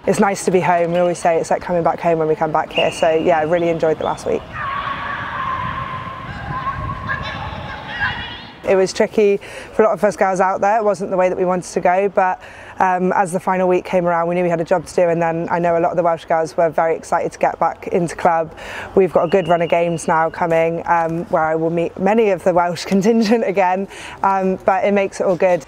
it's nice to be home. We always say it's like coming back home when we come back here. So yeah, I really enjoyed the last week. It was tricky for a lot of us girls out there. It wasn't the way that we wanted to go, but as the final week came around, we knew we had a job to do, and then I know a lot of the Welsh girls were very excited to get back into club. We've got a good run of games now coming, where I will meet many of the Welsh contingent again, but it makes it all good.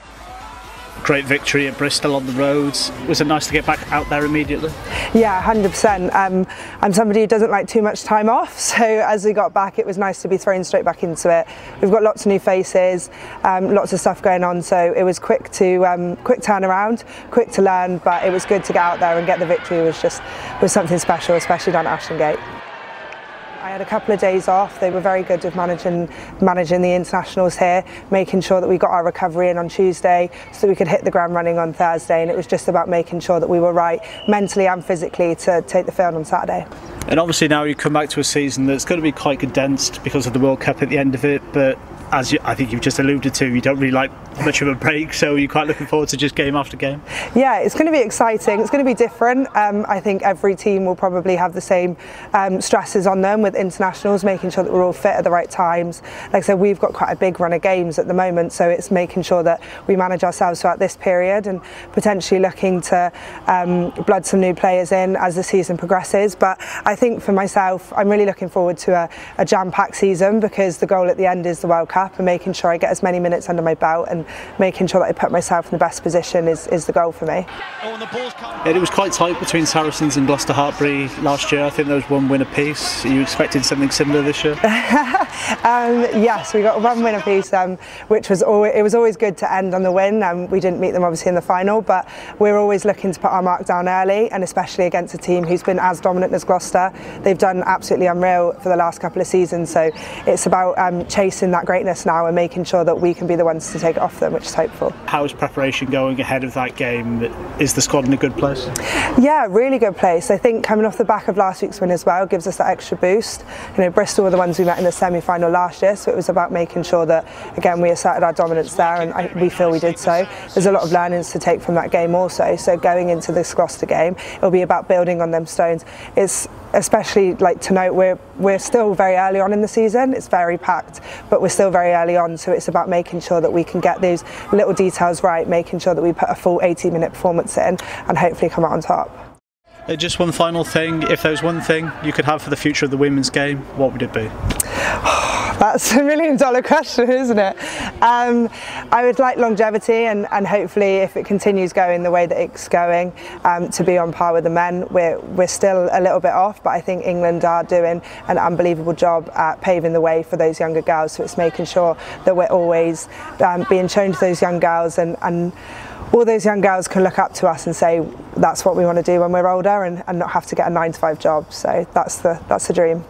Great victory at Bristol on the roads. Was it nice to get back out there immediately? Yeah, 100%. I'm somebody who doesn't like too much time off, so as we got back it was nice to be thrown straight back into it. We've got lots of new faces, lots of stuff going on, so it was quick turnaround, quick to learn, but it was good to get out there and get the victory. It was something special, especially down at Ashton Gate. I had a couple of days off. They were very good with managing the internationals here, making sure that we got our recovery in on Tuesday so that we could hit the ground running on Thursday, and it was just about making sure that we were right mentally and physically to take the field on Saturday. And obviously now you come back to a season that's going to be quite condensed because of the World Cup at the end of it, but as I think you've just alluded to, you don't really like much of a break, so you're quite looking forward to just game after game? Yeah, it's going to be exciting. It's going to be different. I think every team will probably have the same stresses on them with internationals, making sure that we're all fit at the right times. Like I said, we've got quite a big run of games at the moment, so it's making sure that we manage ourselves throughout this period and potentially looking to blood some new players in as the season progresses. But I think for myself, I'm really looking forward to a jam-packed season, because the goal at the end is the World Cup, and making sure I get as many minutes under my belt and making sure that I put myself in the best position is the goal for me. It was quite tight between Saracens and Gloucester-Hartpury last year. I think there was one win apiece. Are you expecting something similar this year? Yes, we got one win apiece, which was always good to end on the win. We didn't meet them obviously in the final, but we're always looking to put our mark down early, and especially against a team who's been as dominant as Gloucester. They've done absolutely unreal for the last couple of seasons, so it's about chasing that greatness now and making sure that we can be the ones to take it off them, which is hopeful. How is preparation going ahead of that game? Is the squad in a good place? Yeah, really good place. I think coming off the back of last week's win as well gives us that extra boost. You know, Bristol were the ones we met in the semi-final last year, so it was about making sure that again we asserted our dominance there, and we feel we did so. There's a lot of learnings to take from that game also, so going into this Gloucester game it'll be about building on them stones. It's especially like to note we're still very early on in the season. It's very packed, but we're still very early on, so it's about making sure that we can get those little details right, making sure that we put a full 80-minute performance in and hopefully come out on top. Just one final thing, if there was one thing you could have for the future of the women's game, what would it be? That's $1 million question, isn't it? I would like longevity, and hopefully if it continues going the way that it's going, to be on par with the men. We're still a little bit off, but I think England are doing an unbelievable job at paving the way for those younger girls, so it's making sure that we're always being shown to those young girls, and all those young girls can look up to us and say that's what we want to do when we're older, and not have to get a 9-to-5 job. So that's the dream.